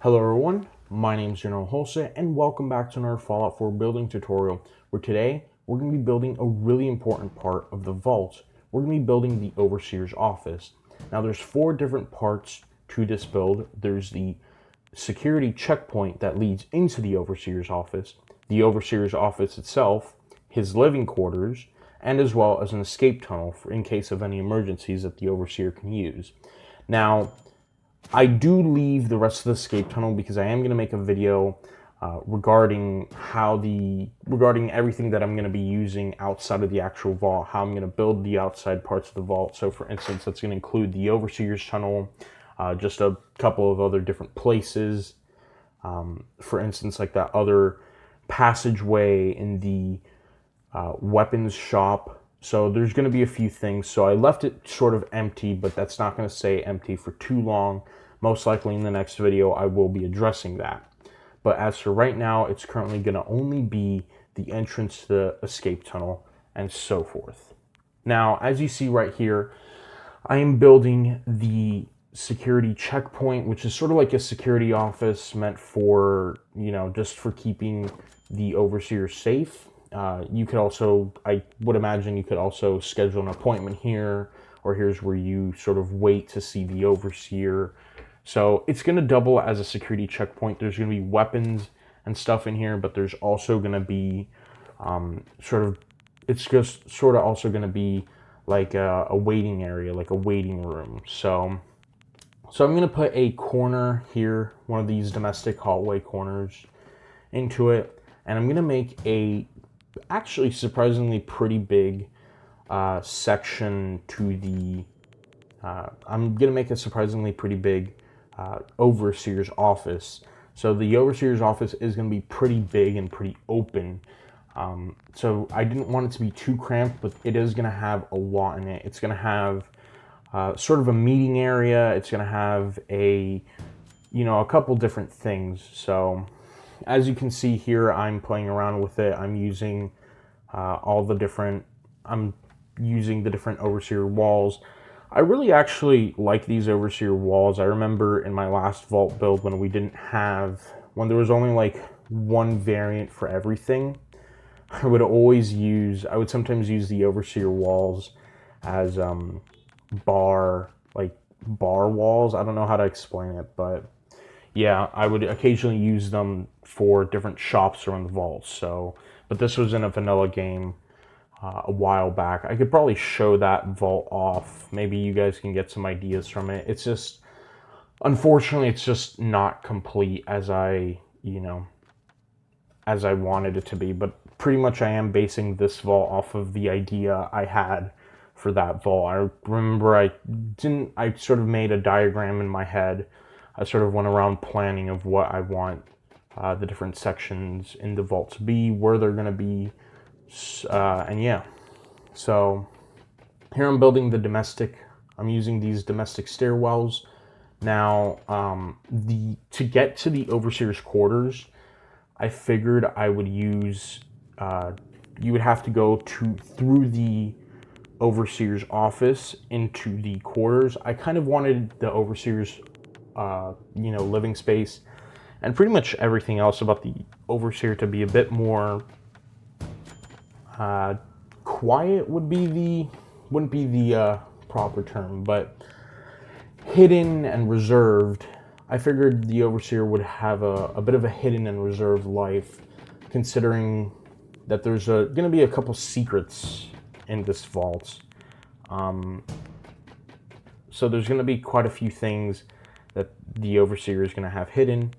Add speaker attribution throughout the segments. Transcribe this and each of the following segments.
Speaker 1: Hello everyone, my name is General Holse and welcome back to another Fallout 4 building tutorial where today we're going to be building a really important part of the vault. We're going to be building the Overseer's office. Now there's 4 different parts to this build. There's the security checkpoint that leads into the Overseer's office itself, his living quarters, and as well as an escape tunnel in case of any emergencies that the Overseer can use. Now, I do leave the rest of the escape tunnel because I am going to make a video regarding everything that I'm going to be using outside of the actual vault, how I'm going to build the outside parts of the vault. So for instance, that's going to include the Overseer's tunnel, just a couple of other different places. For instance, like that other passageway in the weapons shop. So there's going to be a few things. So I left it sort of empty, but that's not going to stay empty for too long. Most likely in the next video, I will be addressing that. But as for right now, it's currently going to only be the entrance to the escape tunnel and so forth. Now, as you see right here, I am building the security checkpoint, which is sort of like a security office meant for, just for keeping the Overseer safe. You could also, I would imagine you could also schedule an appointment here, or here's where you sort of wait to see the Overseer. So it's going to double as a security checkpoint. There's going to be weapons and stuff in here, but there's also going to be it's just sort of also going to be like a waiting area, like a waiting room. So I'm going to put a corner here, one of these domestic hallway corners into it, and I'm going to make a actually surprisingly pretty big section to the I'm gonna make a surprisingly pretty big Overseer's office. So the Overseer's office is gonna be pretty big and pretty open. So I didn't want it to be too cramped, but it is gonna have a lot in it. It's gonna have sort of a meeting area. It's gonna have a couple different things. So as you can see here, I'm playing around with it. I'm using the different Overseer walls. I really actually like these Overseer walls. I remember in my last vault build when there was only like one variant for everything, I would sometimes use the Overseer walls as bar walls. I don't know how to explain it, but yeah, I would occasionally use them for different shops around the vault. But this was in a vanilla game a while back. I could probably show that vault off. Maybe you guys can get some ideas from it. It's just, unfortunately, it's just not complete as I wanted it to be. But pretty much I am basing this vault off of the idea I had for that vault. I remember I sort of made a diagram in my head. I sort of went around planning of what I want the different sections in the vault to be, where they're going to be, and yeah. So here I'm building I'm using these domestic stairwells. Now, to get to the Overseer's quarters, I figured I would use, you would have to go through the Overseer's office into the quarters. I kind of wanted the Overseer's living space and pretty much everything else about the Overseer to be a bit more quiet wouldn't be the proper term, but hidden and reserved. I figured the Overseer would have a bit of a hidden and reserved life, considering that there's going to be a couple secrets in this vault. So there's going to be quite a few things that the Overseer is going to have hidden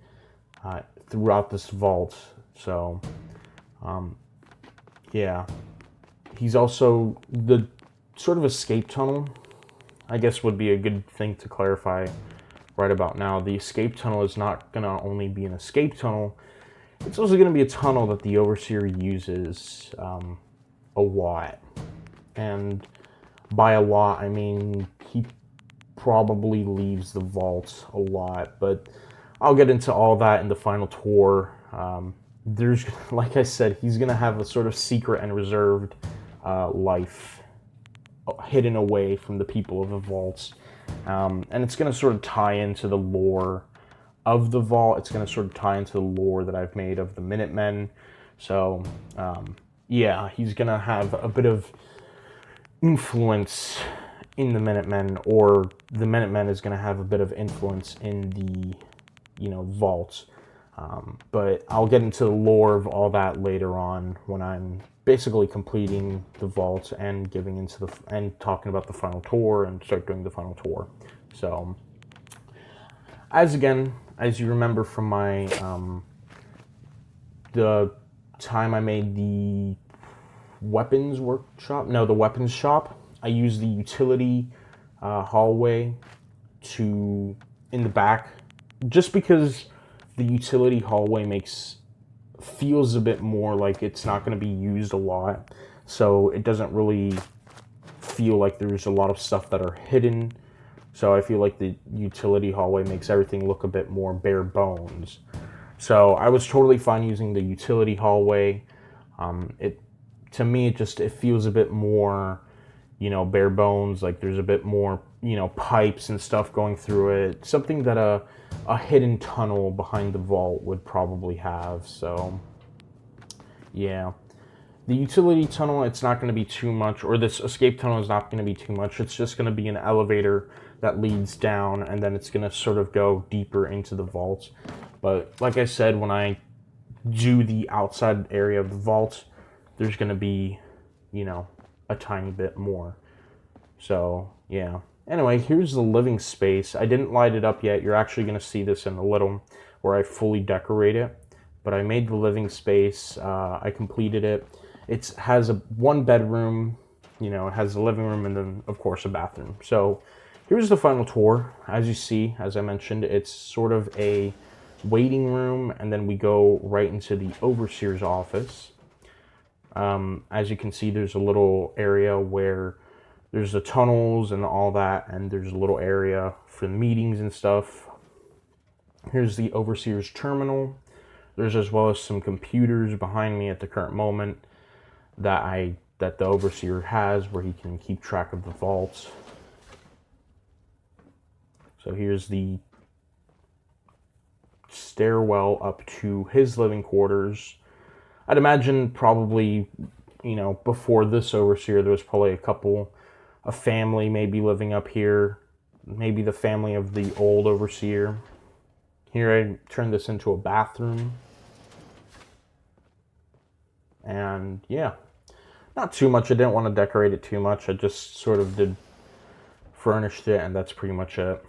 Speaker 1: throughout this vault. So, yeah. He's also, the sort of escape tunnel, I guess would be a good thing to clarify right about now. The escape tunnel is not going to only be an escape tunnel. It's also going to be a tunnel that the Overseer uses a lot. And by a lot, I mean he probably leaves the vault a lot, but I'll get into all that in the final tour. There's, like I said, he's going to have a sort of secret and reserved life hidden away from the people of the vaults. And it's going to sort of tie into the lore of the vault. It's going to sort of tie into the lore that I've made of the Minutemen. So, yeah, he's going to have a bit of influence in the Minutemen, or the Minutemen is going to have a bit of influence in the, vaults. But I'll get into the lore of all that later on when I'm basically completing the vaults and giving into and talking about the final tour and start doing the final tour. So, as you remember from my the time I made the weapons shop, I used the utility hallway in the back, just because the utility hallway feels a bit more like it's not going to be used a lot, so it doesn't really feel like there's a lot of stuff that are hidden. So I feel like the utility hallway makes everything look a bit more bare bones. So I was totally fine using the utility hallway. To me, it feels a bit more, bare bones. Like there's a bit more, pipes and stuff going through it. Something that a hidden tunnel behind the vault would probably have. So, yeah. The utility tunnel, it's not going to be too much, or this escape tunnel is not going to be too much. It's just going to be an elevator that leads down, and then it's going to sort of go deeper into the vault. But like I said, when I do the outside area of the vault, there's going to be, a tiny bit more. So, yeah. Anyway, here's the living space. I didn't light it up yet. You're actually going to see this in a little, where I fully decorate it. But I made the living space. I completed it. It has one bedroom, it has a living room, and then, of course, a bathroom. So here's the final tour. As you see, as I mentioned, it's sort of a waiting room, and then we go right into the overseer's office. As you can see, there's a little area where there's the tunnels and all that, and there's a little area for meetings and stuff. Here's the overseer's terminal. There's as well as some computers behind me at the current moment that the overseer has, where he can keep track of the vaults. So here's the stairwell up to his living quarters. I'd imagine probably, before this overseer, there was probably a family maybe living up here, maybe the family of the old overseer. Here I turned this into a bathroom. And yeah, not too much. I didn't want to decorate it too much. I just sort of furnished it, and that's pretty much it.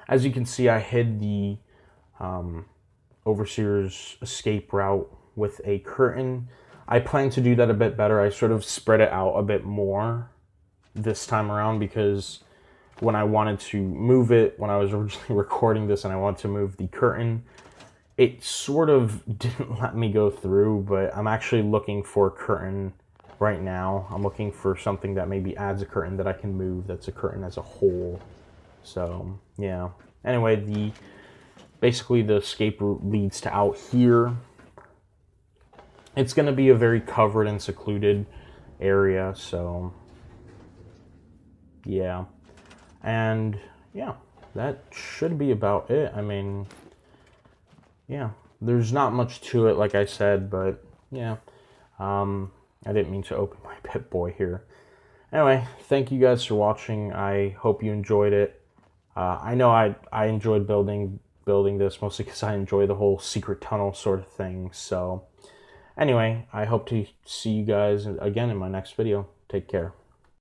Speaker 1: As you can see, I hid the overseer's escape route with a curtain. I plan to do that a bit better. I sort of spread it out a bit more this time around, because when I wanted to move it, when I was originally recording this and I wanted to move the curtain, it sort of didn't let me go through. But I'm actually looking for a curtain right now. I'm looking for something that maybe adds a curtain that I can move, that's a curtain as a whole. So yeah, anyway, basically the escape route leads to out here. It's going to be a very covered and secluded area, so yeah. And yeah, that should be about it. I mean, yeah, there's not much to it, like I said, but yeah. I didn't mean to open my Pip-Boy here. Anyway, thank you guys for watching. I hope you enjoyed it. I know I enjoyed building this, mostly because I enjoy the whole secret tunnel sort of thing. So anyway, I hope to see you guys again in my next video. Take care.